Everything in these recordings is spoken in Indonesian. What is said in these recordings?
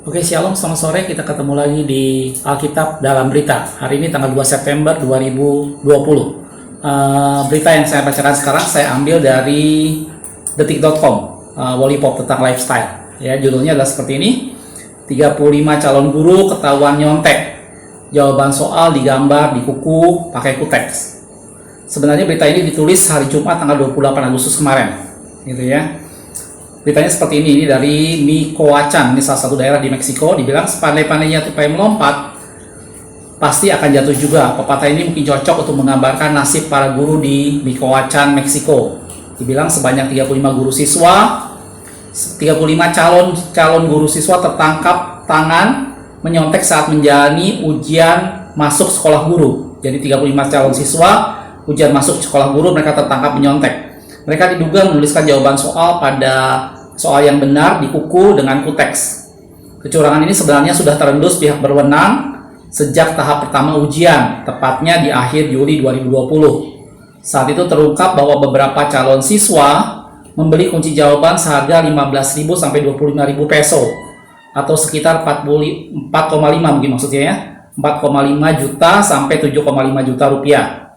Oke, Shalom, selamat sore. Kita ketemu lagi di Alkitab dalam Berita. Hari ini tanggal 2 September 2020. Berita yang saya bacakan sekarang saya ambil dari detik.com, Wallipop tentang lifestyle. Ya, judulnya adalah seperti ini. 35 calon guru ketahuan nyontek. Jawaban soal digambar di kuku pakai kuteks. Sebenarnya berita ini ditulis hari Jumat tanggal 28 Agustus kemarin. Gitu ya. Beritanya seperti ini dari Michoacán, ini salah satu daerah di Meksiko. Dibilang sepandai-pandainya tupai melompat, pasti akan jatuh juga. Pepatah ini mungkin cocok untuk menggambarkan nasib para guru di Michoacán, Meksiko. Dibilang sebanyak 35 guru siswa, 35 calon guru siswa tertangkap tangan menyontek saat menjalani ujian masuk sekolah guru. Jadi 35 calon siswa ujian masuk sekolah guru, mereka tertangkap menyontek. Mereka diduga menuliskan jawaban soal pada soal yang benar di kuku dengan kuteks. Kecurangan ini sebenarnya sudah terendus pihak berwenang sejak tahap pertama ujian, tepatnya di akhir Juli 2020. Saat itu terungkap bahwa beberapa calon siswa membeli kunci jawaban seharga 15.000 sampai 25.000 peso atau sekitar 4,5 mungkin maksudnya ya, 4,5 juta sampai 7,5 juta rupiah.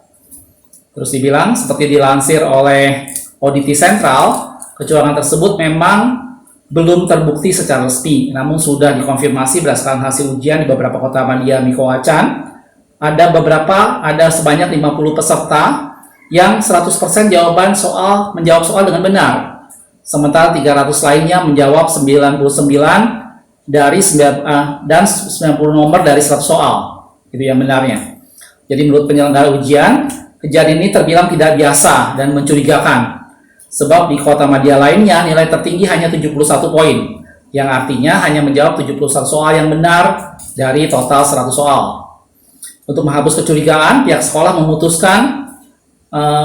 Terus dibilang, seperti dilansir oleh Auditi Sentral, kecurangan tersebut memang belum terbukti secara resmi, namun sudah dikonfirmasi berdasarkan hasil ujian di beberapa kota media Michoacán. Ada sebanyak 50 peserta yang 100% menjawab soal dengan benar. Sementara 300 lainnya menjawab 99 dan 90 nomor dari 100 soal. Itu yang benarnya. Jadi menurut penyelenggara ujian, kejadian ini terbilang tidak biasa dan mencurigakan. Sebab di kota media lainnya nilai tertinggi hanya 71 poin, yang artinya hanya menjawab 71 soal yang benar dari total 100 soal. Untuk menghapus kecurigaan, pihak sekolah memutuskan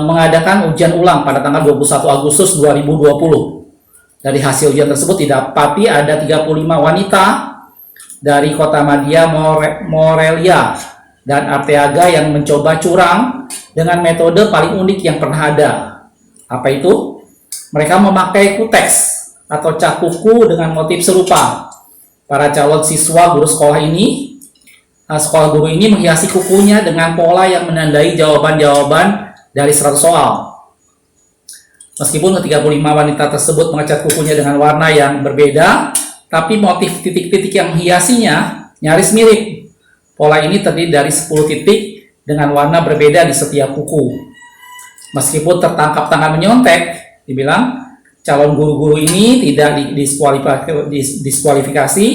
mengadakan ujian ulang pada tanggal 21 Agustus 2020. Dari hasil ujian tersebut didapati ada 35 wanita dari kota media Morelia dan Arteaga yang mencoba curang dengan metode paling unik yang pernah ada. Apa itu? Mereka memakai kuteks atau cat kuku dengan motif serupa. Para calon siswa sekolah guru ini menghiasi kukunya dengan pola yang menandai jawaban-jawaban dari 100 soal. Meskipun ke-35 wanita tersebut mengecat kukunya dengan warna yang berbeda, tapi motif titik-titik yang menghiasinya nyaris mirip. Pola ini terdiri dari 10 titik dengan warna berbeda di setiap kuku. Meskipun tertangkap tangan menyontek, dibilang calon guru-guru ini tidak diskualifikasi.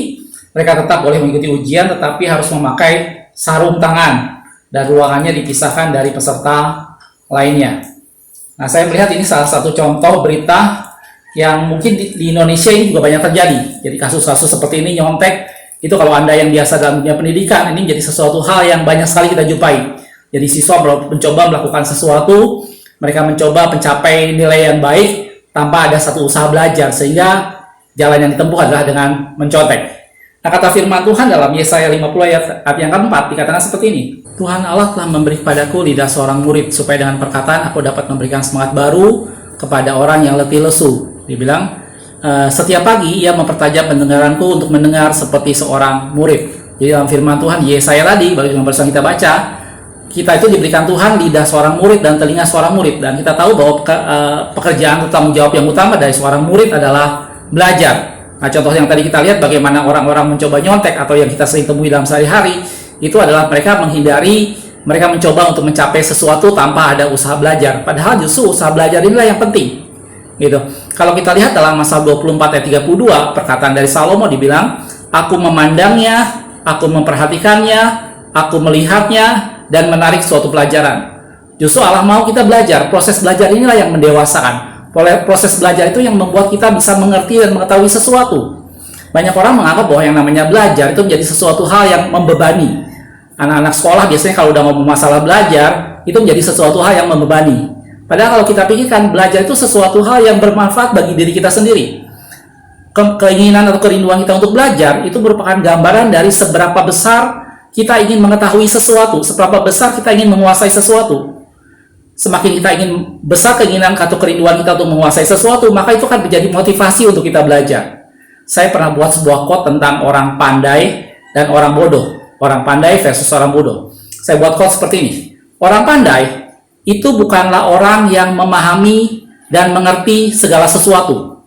Mereka tetap boleh mengikuti ujian, tetapi harus memakai sarung tangan dan ruangannya dipisahkan dari peserta lainnya. Nah, saya melihat ini salah satu contoh berita yang mungkin di Indonesia ini juga banyak terjadi. Jadi kasus-kasus seperti ini nyontek, itu kalau Anda yang biasa dalam dunia pendidikan, ini menjadi sesuatu hal yang banyak sekali kita jumpai. Jadi siswa mencoba melakukan sesuatu, mereka mencoba mencapai nilai yang baik tanpa ada satu usaha belajar, sehingga jalan yang ditempuh adalah dengan mencontek. Nah, kata firman Tuhan dalam Yesaya 50 ayat yang keempat dikatakan seperti ini. Tuhan Allah telah memberi kepadaku lidah seorang murid, supaya dengan perkataan aku dapat memberikan semangat baru kepada orang yang letih lesu. Dibilang, setiap pagi ia mempertajam pendengaranku untuk mendengar seperti seorang murid. Jadi dalam firman Tuhan Yesaya tadi, baru yang kita baca, kita itu diberikan Tuhan lidah seorang murid dan telinga seorang murid, dan kita tahu bahwa pekerjaan atau tanggung jawab yang utama dari seorang murid adalah belajar. Nah, contoh yang tadi kita lihat bagaimana orang-orang mencoba nyontek atau yang kita sering temui dalam sehari-hari, itu adalah mereka mencoba untuk mencapai sesuatu tanpa ada usaha belajar. Padahal justru usaha belajar inilah yang penting. Gitu. Kalau kita lihat dalam Mazmur 24 ayat 32, perkataan dari Salomo dibilang, aku memandangnya, aku memperhatikannya, aku melihatnya, dan menarik suatu pelajaran. Justru Allah mau kita belajar. Proses belajar inilah yang mendewasakan. Proses belajar itu yang membuat kita bisa mengerti dan mengetahui sesuatu. Banyak orang menganggap bahwa yang namanya belajar itu menjadi sesuatu hal yang membebani. Anak-anak sekolah biasanya kalau udah ngomong masalah belajar, itu menjadi sesuatu hal yang membebani. Padahal kalau kita pikirkan, belajar itu sesuatu hal yang bermanfaat bagi diri kita sendiri. Keinginan atau kerinduan kita untuk belajar itu merupakan gambaran dari seberapa besar kita ingin mengetahui sesuatu, seberapa besar kita ingin menguasai sesuatu. Semakin kita ingin besar keinginan atau kerinduan kita untuk menguasai sesuatu, maka itu akan menjadi motivasi untuk kita belajar. saya pernah buat sebuah quote tentang orang pandai dan orang bodoh. Orang pandai versus orang bodoh. Saya buat quote seperti ini. Orang pandai itu bukanlah orang yang memahami dan mengerti segala sesuatu.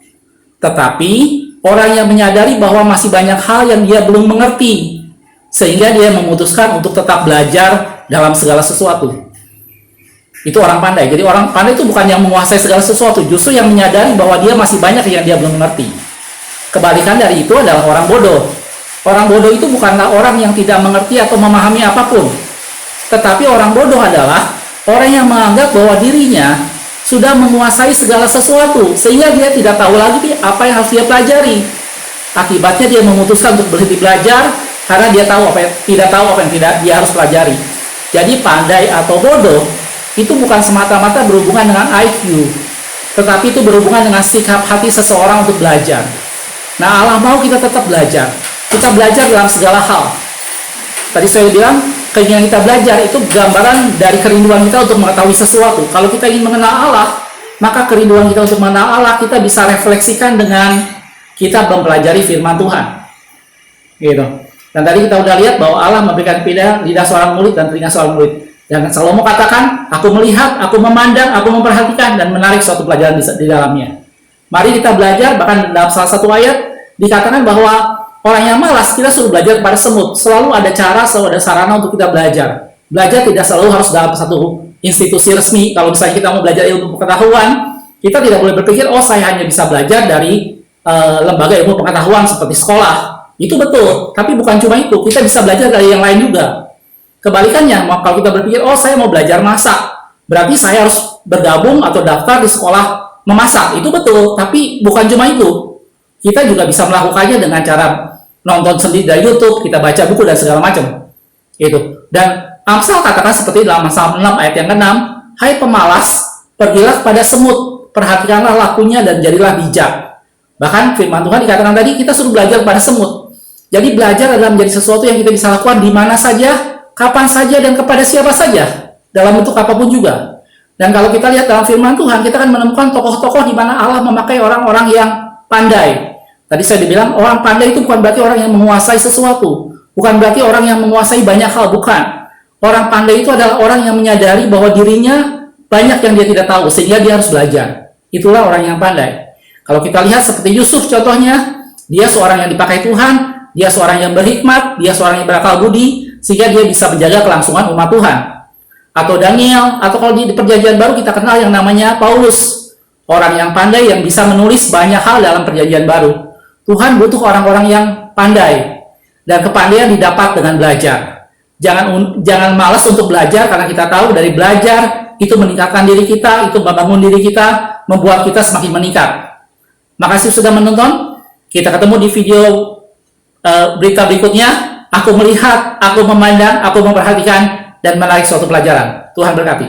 Tetapi orang yang menyadari bahwa masih banyak hal yang dia belum mengerti, sehingga dia memutuskan untuk tetap belajar dalam segala sesuatu. Itu orang pandai. Jadi orang pandai itu bukan yang menguasai segala sesuatu, justru yang menyadari bahwa dia masih banyak yang dia belum mengerti. Kebalikan dari itu adalah orang bodoh. Orang bodoh itu bukanlah orang yang tidak mengerti atau memahami apapun. Tetapi orang bodoh adalah orang yang menganggap bahwa dirinya sudah menguasai segala sesuatu, sehingga dia tidak tahu lagi apa yang harus dia pelajari. Akibatnya dia memutuskan untuk berhenti belajar karena dia tidak tahu apa yang dia harus pelajari. Jadi pandai atau bodoh itu bukan semata-mata berhubungan dengan IQ, tetapi itu berhubungan dengan sikap hati seseorang untuk belajar. Nah, Allah mau kita tetap belajar. Kita belajar dalam segala hal. Tadi saya bilang, keinginan kita belajar itu gambaran dari kerinduan kita untuk mengetahui sesuatu. Kalau kita ingin mengenal Allah, maka kerinduan kita untuk mengenal Allah kita bisa refleksikan dengan kita mempelajari firman Tuhan. Gitu. Dan tadi kita udah lihat bahwa Allah memberikan lidah seorang murid dan telinga seorang murid. Dan Salomo katakan, aku melihat, aku memandang, aku memperhatikan, dan menarik suatu pelajaran di dalamnya. Mari kita belajar, bahkan dalam salah satu ayat, dikatakan bahwa orang yang malas, kita suruh belajar kepada semut. Selalu ada cara, selalu ada sarana untuk kita belajar. Belajar tidak selalu harus dalam satu institusi resmi. Kalau misalnya kita mau belajar ilmu pengetahuan, kita tidak boleh berpikir, oh saya hanya bisa belajar dari lembaga ilmu pengetahuan seperti sekolah. Itu betul, tapi bukan cuma itu. Kita bisa belajar dari yang lain juga. Kebalikannya, kalau kita berpikir, oh saya mau belajar masak, berarti saya harus bergabung atau daftar di sekolah memasak. Itu betul, tapi bukan cuma itu. Kita juga bisa melakukannya dengan cara nonton sendiri dari YouTube, kita baca buku dan segala macam. Itu. Dan Amsal katakan seperti dalam Amsal 6 ayat yang ke-6, hai pemalas, pergilah kepada semut, perhatikanlah lakunya dan jadilah bijak. Bahkan firman Tuhan dikatakan tadi, kita suruh belajar kepada semut. Jadi belajar adalah menjadi sesuatu yang kita bisa lakukan di mana saja, kapan saja, dan kepada siapa saja, dalam bentuk apapun juga. Dan kalau kita lihat dalam firman Tuhan, kita akan menemukan tokoh-tokoh di mana Allah memakai orang-orang yang pandai. Tadi saya dibilang, orang pandai itu bukan berarti orang yang menguasai sesuatu, bukan berarti orang yang menguasai banyak hal, bukan. Orang pandai itu adalah orang yang menyadari bahwa dirinya banyak yang dia tidak tahu, sehingga dia harus belajar. Itulah orang yang pandai. Kalau kita lihat seperti Yusuf contohnya, dia seorang yang dipakai Tuhan, dia seorang yang berhikmat, dia seorang yang berakal budi, sehingga dia bisa menjaga kelangsungan umat Tuhan. Atau Daniel, atau kalau di Perjanjian Baru kita kenal yang namanya Paulus, orang yang pandai yang bisa menulis banyak hal dalam Perjanjian Baru. Tuhan butuh orang-orang yang pandai, dan kepandaian didapat dengan belajar. Jangan malas untuk belajar, karena kita tahu dari belajar itu meningkatkan diri kita, itu membangun diri kita, membuat kita semakin meningkat. Makasih sudah menonton. Kita ketemu di video berita berikutnya. Aku melihat, aku memandang, aku memperhatikan, dan menarik suatu pelajaran. Tuhan berkati.